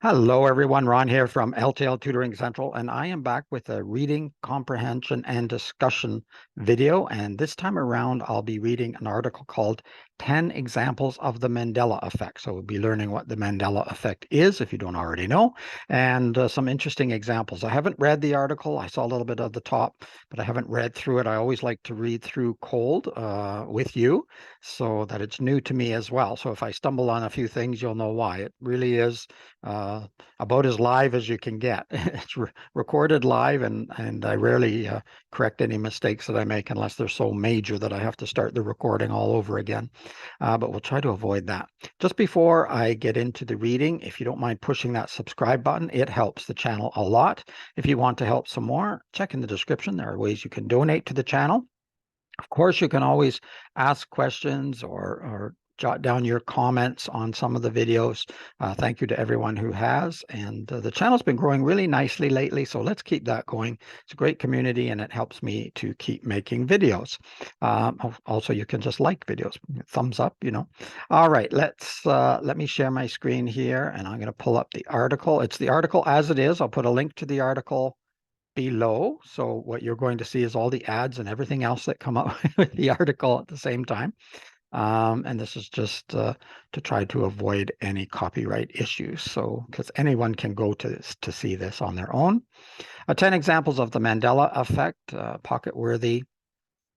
Hello, everyone. Ron here from L.T.L Tutoring Central, and I am back with a reading comprehension and discussion video. And this time around, I'll be reading an article called 10 Examples of the Mandela Effect. So we'll be learning what the Mandela Effect is, if you don't already know, and some interesting examples. I haven't read the article. I saw a little bit of the top, but I haven't read through it. I always like to read through cold with you so that it's new to me as well. So if I stumble on a few things, you'll know why. It really is uh, about as live as you can get. It's recorded live, and I rarely correct any mistakes that I make unless they're so major that I have to start the recording all over again. But we'll try to avoid that. Just before I get into the reading, if you don't mind pushing that subscribe button, it helps the channel a lot. If you want to help some more, check in the description. There are ways you can donate to the channel. Of course, you can always ask questions or jot down your comments on some of the videos. Thank you to everyone who has. And the channel's been growing really nicely lately, so let's keep that going. It's a great community, and it helps me to keep making videos. Also, you can just like videos, thumbs up, you know. All right, let me share my screen here, and I'm going to pull up the article. It's the article as it is. I'll put a link to the article below. So what you're going to see is all the ads and everything else that come up with the article at the same time. And this is just to try to avoid any copyright issues. So because anyone can go to this to see this on their own. 10 examples of the Mandela effect, pocket worthy.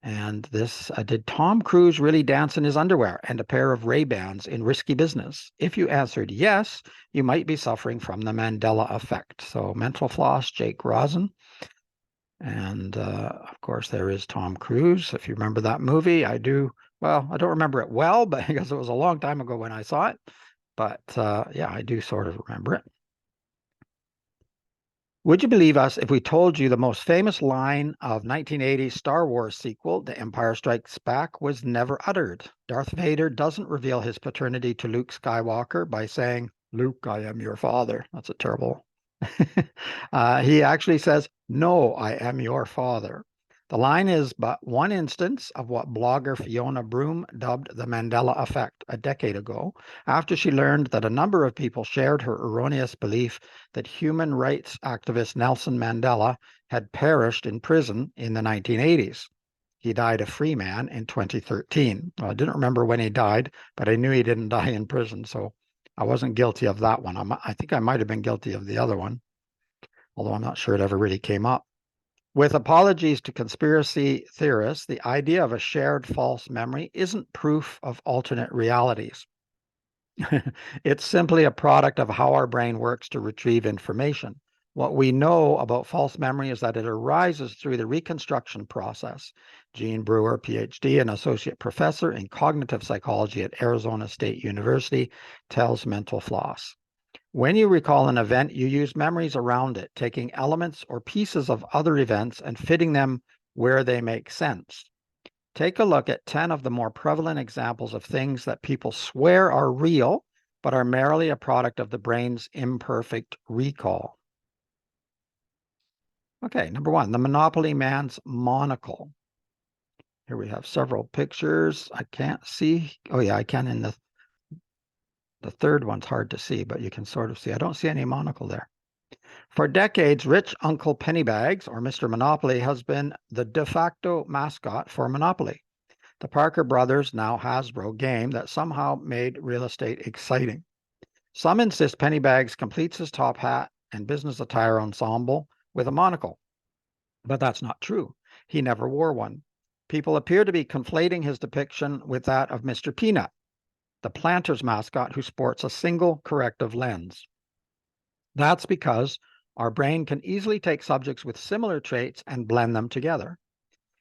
And this, did Tom Cruise really dance in his underwear and a pair of Ray-Bans in risky business? If you answered yes, you might be suffering from the Mandela effect. So mental floss, Jake Rosen. And of course, there is Tom Cruise. If you remember that movie, I do. Well, I don't remember it well, but because it was a long time ago when I saw it. But yeah, I do sort of remember it. Would you believe us if we told you the most famous line of 1980's Star Wars sequel, The Empire Strikes Back, was never uttered? Darth Vader doesn't reveal his paternity to Luke Skywalker by saying, "Luke, I am your father." That's a terrible. He actually says, "No, I am your father." The line is but one instance of what blogger Fiona Broome dubbed the Mandela effect a decade ago, after she learned that a number of people shared her erroneous belief that human rights activist Nelson Mandela had perished in prison in the 1980s. He died a free man in 2013. Well, I didn't remember when he died, but I knew he didn't die in prison, so I wasn't guilty of that one. I think I might have been guilty of the other one, although I'm not sure it ever really came up. With apologies to conspiracy theorists, the idea of a shared false memory isn't proof of alternate realities. It's simply a product of how our brain works to retrieve information. What we know about false memory is that it arises through the reconstruction process. Gene Brewer, PhD and associate professor in cognitive psychology at Arizona State University, tells Mental Floss. When you recall an event, you use memories around it, taking elements or pieces of other events and fitting them where they make sense. Take a look at 10 of the more prevalent examples of things that people swear are real, but are merely a product of the brain's imperfect recall. Okay, number one, the Monopoly Man's monocle. Here we have several pictures. I can't see. Oh yeah, I can in the third one's hard to see, but you can sort of see. I don't see any monocle there. For decades, Rich Uncle Pennybags, or Mr. Monopoly, has been the de facto mascot for Monopoly, the Parker Brothers, now Hasbro, game that somehow made real estate exciting. Some insist Pennybags completes his top hat and business attire ensemble with a monocle, but that's not true. He never wore one. People appear to be conflating his depiction with that of Mr. Peanut, the Planters mascot who sports a single corrective lens. That's because our brain can easily take subjects with similar traits and blend them together.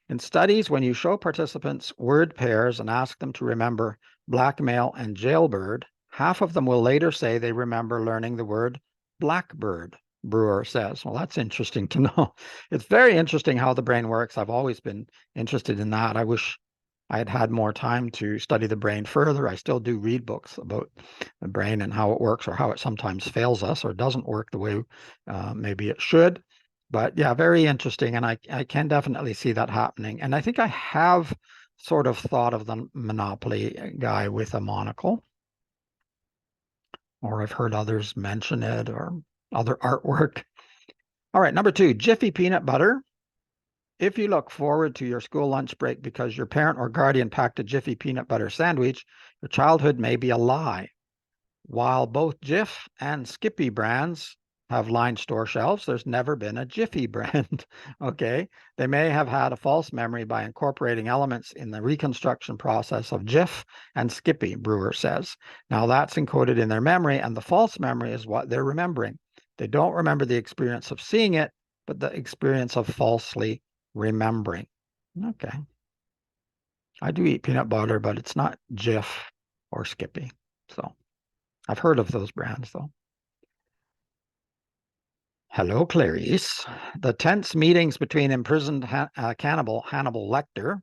In studies, when you show participants word pairs and ask them to remember blackmail and jailbird, half of them will later say they remember learning the word blackbird, Brewer says. Well, that's interesting to know. It's very interesting how the brain works. I've always been interested in that. I wish I had had more time to study the brain further. I still do read books about the brain and how it works, or how it sometimes fails us or doesn't work the way maybe it should. But yeah, very interesting. And I can definitely see that happening. And I think I have sort of thought of the Monopoly guy with a monocle. or I've heard others mention it, or other artwork. All right, number 2, Jiffy peanut butter. If you look forward to your school lunch break because your parent or guardian packed a Jiffy peanut butter sandwich, your childhood may be a lie. While both Jif and Skippy brands have lined store shelves, there's never been a Jiffy brand. Okay. They may have had a false memory by incorporating elements in the reconstruction process of Jif and Skippy, Brewer says. Now that's encoded in their memory, and the false memory is what they're remembering. They don't remember the experience of seeing it, but the experience of falsely remembering. Okay. I do eat peanut butter, but it's not Jif or Skippy. So I've heard of those brands, though. Hello, Clarice. The tense meetings between imprisoned cannibal Hannibal Lecter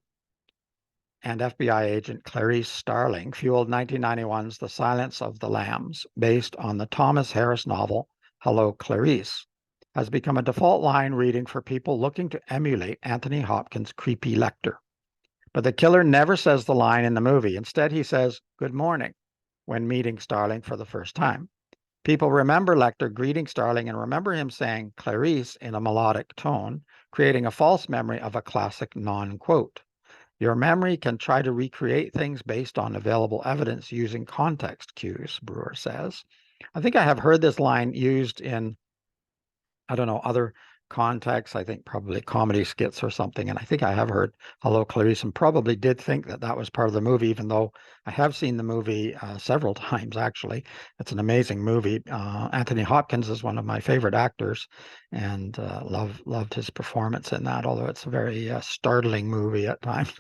and FBI agent Clarice Starling fueled 1991's The Silence of the Lambs, based on the Thomas Harris novel Hello, Clarice, has become a default line reading for people looking to emulate Anthony Hopkins' creepy Lecter. But the killer never says the line in the movie. Instead, he says, "Good morning," when meeting Starling for the first time. People remember Lecter greeting Starling and remember him saying Clarice in a melodic tone, creating a false memory of a classic non-quote. Your memory can try to recreate things based on available evidence using context cues, Brewer says. I think I have heard this line used in, I don't know, other contexts. I think probably comedy skits or something. And I think I have heard Hello, Clarice, and probably did think that that was part of the movie, even though I have seen the movie several times, actually. It's an amazing movie. Anthony Hopkins is one of my favorite actors, and loved his performance in that, although it's a very startling movie at times,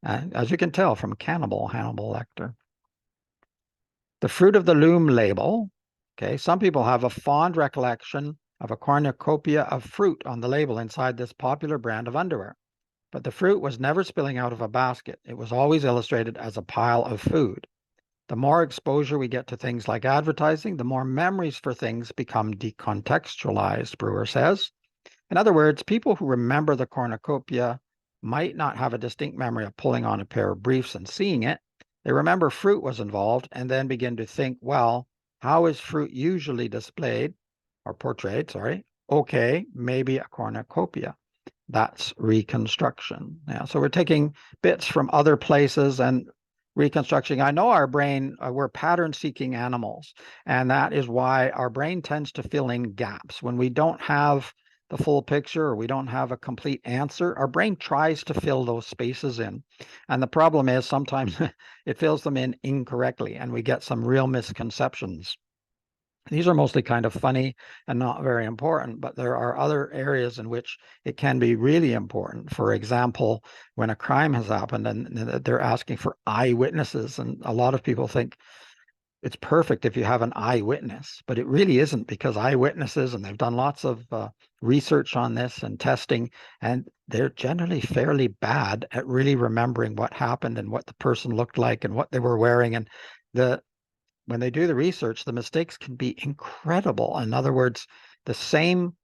as you can tell from Hannibal Lecter. The Fruit of the Loom label. Okay, some people have a fond recollection of a cornucopia of fruit on the label inside this popular brand of underwear. But the fruit was never spilling out of a basket. It was always illustrated as a pile of food. The more exposure we get to things like advertising, the more memories for things become decontextualized, Brewer says. In other words, people who remember the cornucopia might not have a distinct memory of pulling on a pair of briefs and seeing it. They remember fruit was involved and then begin to think, well, how is fruit usually displayed or portrayed? Sorry. Okay, maybe a cornucopia. That's reconstruction. Yeah, so we're taking bits from other places and reconstructing. I know our brain, we're pattern-seeking animals, and that is why our brain tends to fill in gaps. When we don't have the full picture or we don't have a complete answer, our brain tries to fill those spaces in. And the problem is sometimes it fills them in incorrectly, and we get some real misconceptions. These are mostly kind of funny and not very important, but there are other areas in which it can be really important. For example, when a crime has happened and they're asking for eyewitnesses, and a lot of people think it's perfect if you have an eyewitness, but it really isn't, because eyewitnesses, and they've done lots of research on this and testing, and they're generally fairly bad at really remembering what happened and what the person looked like and what they were wearing. And when they do the research, the mistakes can be incredible. In other words, the same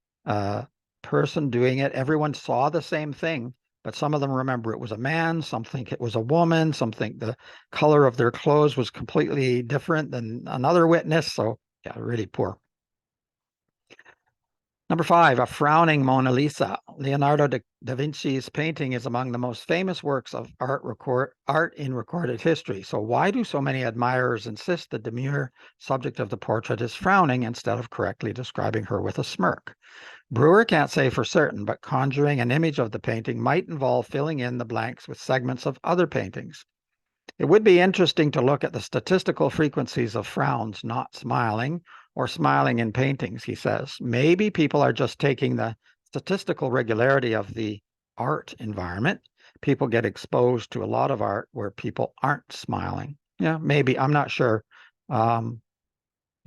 person doing it, everyone saw the same thing, but some of them remember it was a man, some think it was a woman, some think the color of their clothes was completely different than another witness. So yeah, really poor. Number 5, a frowning Mona Lisa. Leonardo da Vinci's painting is among the most famous works of art in recorded history. So why do so many admirers insist the demure subject of the portrait is frowning instead of correctly describing her with a smirk? Brewer can't say for certain, but conjuring an image of the painting might involve filling in the blanks with segments of other paintings. It would be interesting to look at the statistical frequencies of frowns, not smiling, or smiling in paintings, he says. Maybe people are just taking the statistical regularity of the art environment. People get exposed to a lot of art where people aren't smiling. Yeah, maybe. I'm not sure. Yeah,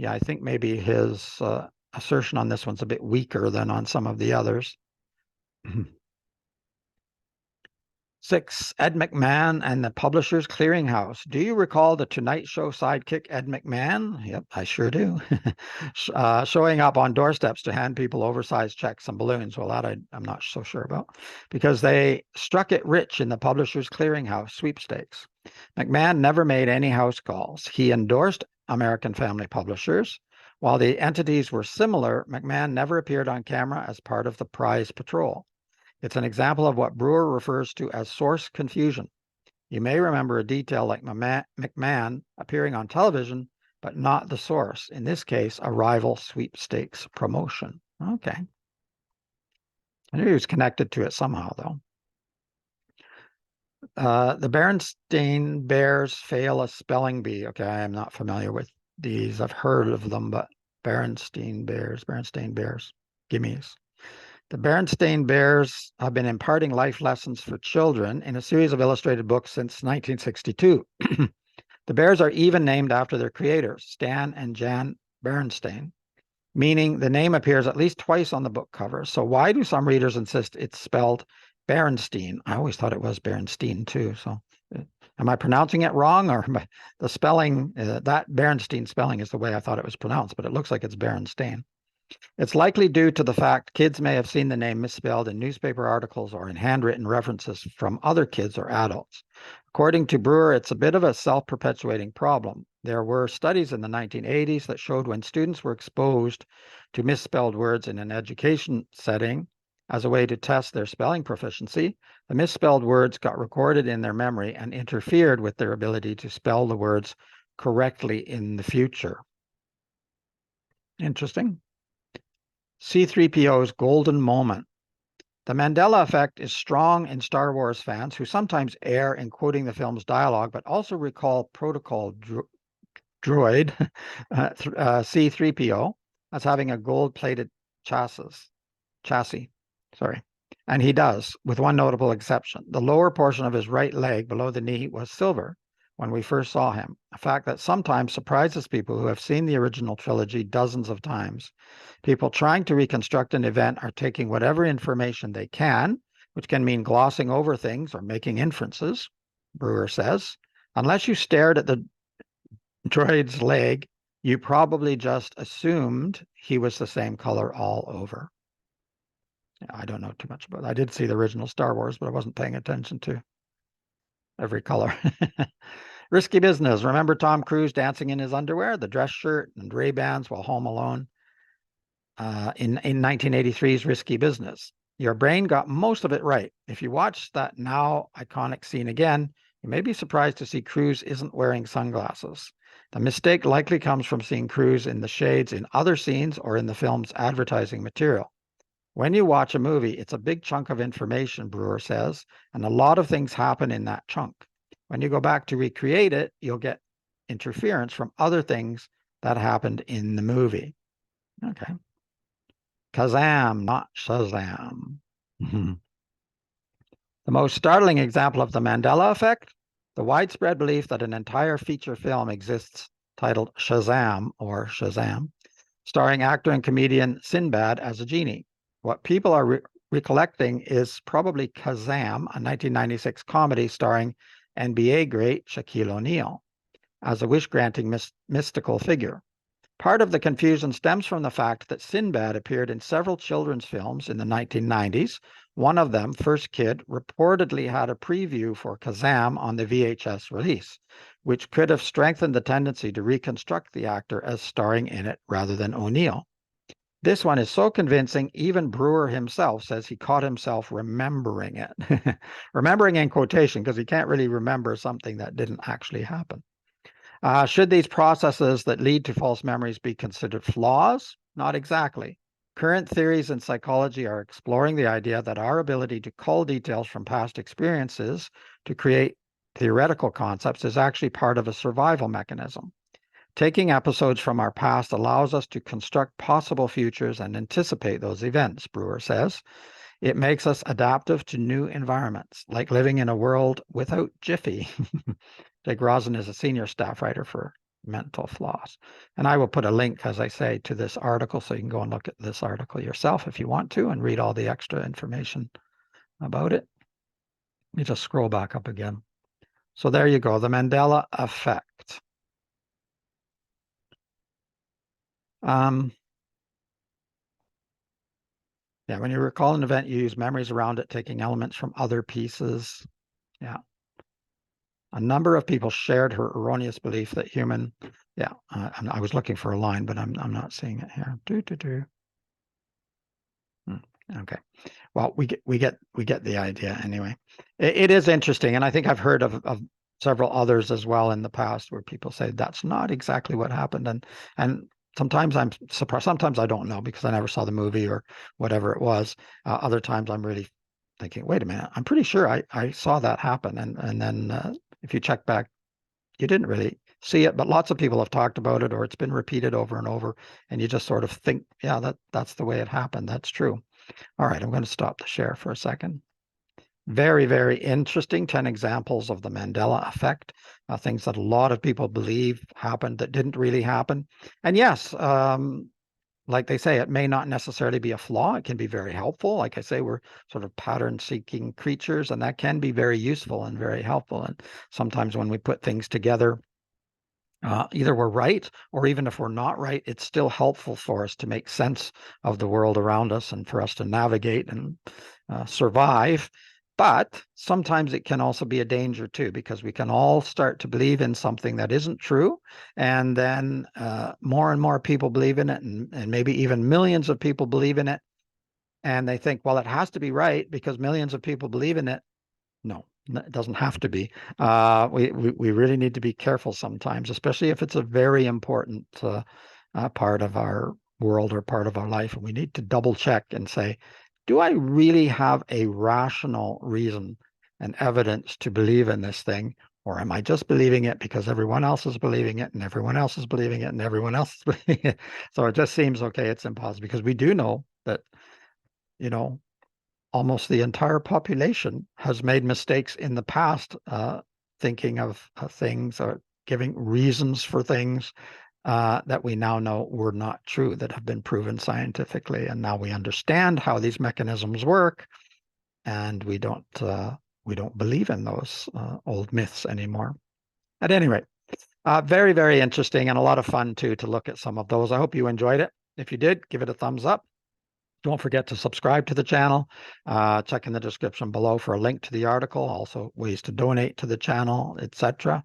I think maybe his assertion on this one's a bit weaker than on some of the others. 6, Ed McMahon and the Publishers Clearinghouse. Do you recall the Tonight Show sidekick, Ed McMahon? Yep, I sure do. Showing up on doorsteps to hand people oversized checks and balloons. Well, that I'm not so sure about, because they struck it rich in the Publishers Clearinghouse sweepstakes. McMahon never made any house calls. He endorsed American family publishers. While the entities were similar, McMahon never appeared on camera as part of the prize patrol. It's an example of what Brewer refers to as source confusion. You may remember a detail like McMahon appearing on television, but not the source. In this case, a rival sweepstakes promotion. Okay. I knew he was connected to it somehow, though. The Berenstain Bears fail a spelling bee. Okay, I am not familiar with these. I've heard of them, but Berenstain Bears, gimmies. The Berenstain Bears have been imparting life lessons for children in a series of illustrated books since 1962. The bears are even named after their creators, Stan and Jan Berenstain, meaning the name appears at least twice on the book cover. So why do some readers insist it's spelled Berenstein? I always thought it was Berenstein too. So am I pronouncing it wrong, or the spelling, that Berenstein spelling is the way I thought it was pronounced, but it looks like it's Berenstain. It's likely due to the fact kids may have seen the name misspelled in newspaper articles or in handwritten references from other kids or adults. According to Brewer, it's a bit of a self-perpetuating problem. There were studies in the 1980s that showed when students were exposed to misspelled words in an education setting as a way to test their spelling proficiency, the misspelled words got recorded in their memory and interfered with their ability to spell the words correctly in the future. Interesting. C-3PO's golden moment. The Mandela effect is strong in Star Wars fans who sometimes err in quoting the film's dialogue, but also recall protocol droid C-3PO as having a gold-plated chassis. Sorry. And he does, with one notable exception. The lower portion of his right leg below the knee was silver when we first saw him, a fact that sometimes surprises people who have seen the original trilogy dozens of times. People trying to reconstruct an event are taking whatever information they can, which can mean glossing over things or making inferences, Brewer says. Unless you stared at the droid's leg, you probably just assumed he was the same color all over. I don't know too much about it. I did see the original Star Wars, but I wasn't paying attention to every color. Risky business. Remember Tom Cruise dancing in his underwear, the dress shirt, and Ray-Bans while home alone in 1983's Risky Business? Your brain got most of it right. If you watch that now iconic scene again, you may be surprised to see Cruise isn't wearing sunglasses. The mistake likely comes from seeing Cruise in the shades in other scenes or in the film's advertising material. When you watch a movie, it's a big chunk of information, Brewer says, and a lot of things happen in that chunk. When you go back to recreate it, you'll get interference from other things that happened in the movie. Okay. Kazam, not Shazam. The most startling example of the Mandela effect, the widespread belief that an entire feature film exists titled Shazam, or Shazam, starring actor and comedian Sinbad as a genie. What people are recollecting is probably Kazam, a 1996 comedy starring NBA great Shaquille O'Neal as a wish-granting mystical figure. Part of the confusion stems from the fact that Sinbad appeared in several children's films in the 1990s. One of them, First Kid, reportedly had a preview for Kazam on the VHS release, which could have strengthened the tendency to reconstruct the actor as starring in it rather than O'Neal. This one is so convincing, even Brewer himself says he caught himself remembering it. Remembering in quotation, because he can't really remember something that didn't actually happen. Should these processes that lead to false memories be considered flaws? Not exactly. Current theories in psychology are exploring the idea that our ability to cull details from past experiences to create theoretical concepts is actually part of a survival mechanism. Taking episodes from our past allows us to construct possible futures and anticipate those events, Brewer says. It makes us adaptive to new environments, like living in a world without Jiffy. Jake Rosen is a senior staff writer for Mental Floss. And I will put a link, as I say, to this article, so you can go and look at this article yourself if you want to and read all the extra information about it. Let me just scroll back up again. So there you go, the Mandela effect. Yeah, when you recall an event, you use memories around it, taking elements from other pieces. Yeah. A number of people shared her erroneous belief that human, yeah, I was looking for a line, but I'm not seeing it here. Okay. Well, we get the idea anyway. It is interesting, and I think I've heard of several others as well in the past where people say that's not exactly what happened, and sometimes I'm surprised. Sometimes I don't know because I never saw the movie or whatever it was. Other times I'm really thinking, wait a minute, I'm pretty sure I saw that happen, and then if you check back, you didn't really see it, but lots of people have talked about it, or it's been repeated over and over, and you just sort of think, yeah, that's the way it happened. That's true. All right, I'm going to stop the share for a second. Very, very interesting. 10 examples of the Mandela effect, things that a lot of people believe happened that didn't really happen. And yes, like they say, it may not necessarily be a flaw. It can be very helpful. Like I say, we're sort of pattern-seeking creatures, and that can be very useful and very helpful. And sometimes when we put things together, either we're right, or even if we're not right, it's still helpful for us to make sense of the world around us and for us to navigate and survive. But sometimes it can also be a danger too, because we can all start to believe in something that isn't true. And then more and more people believe in it, and maybe even millions of people believe in it. And they think, well, it has to be right because millions of people believe in it. No, it doesn't have to be. We really need to be careful sometimes, especially if it's a very important part of our world or part of our life. And we need to double check and say, do I really have a rational reason and evidence to believe in this thing? Or am I just believing it because everyone else is believing it and everyone else is believing it and everyone else is believing it? So it just seems, okay, it's impossible because we do know that, you know, almost the entire population has made mistakes in the past, thinking of things or giving reasons for things that we now know were not true, that have been proven scientifically. And now we understand how these mechanisms work, and we don't believe in those old myths anymore. At any rate, very, very interesting and a lot of fun too to look at some of those. I hope you enjoyed it. If you did, give it a thumbs up. Don't forget to subscribe to the channel. Check in the description below for a link to the article, also ways to donate to the channel, etc.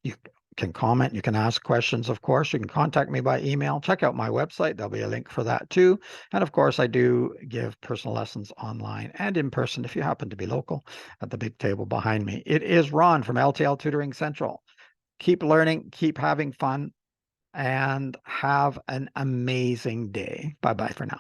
You can comment, you can ask questions, of course. You can contact me by email. Check out my website. There'll be a link for that too. And of course, I do give personal lessons online and in person if you happen to be local at the big table behind me. It is Ron from L.T.L Tutoring Central. Keep learning, keep having fun, and have an amazing day. Bye-bye for now.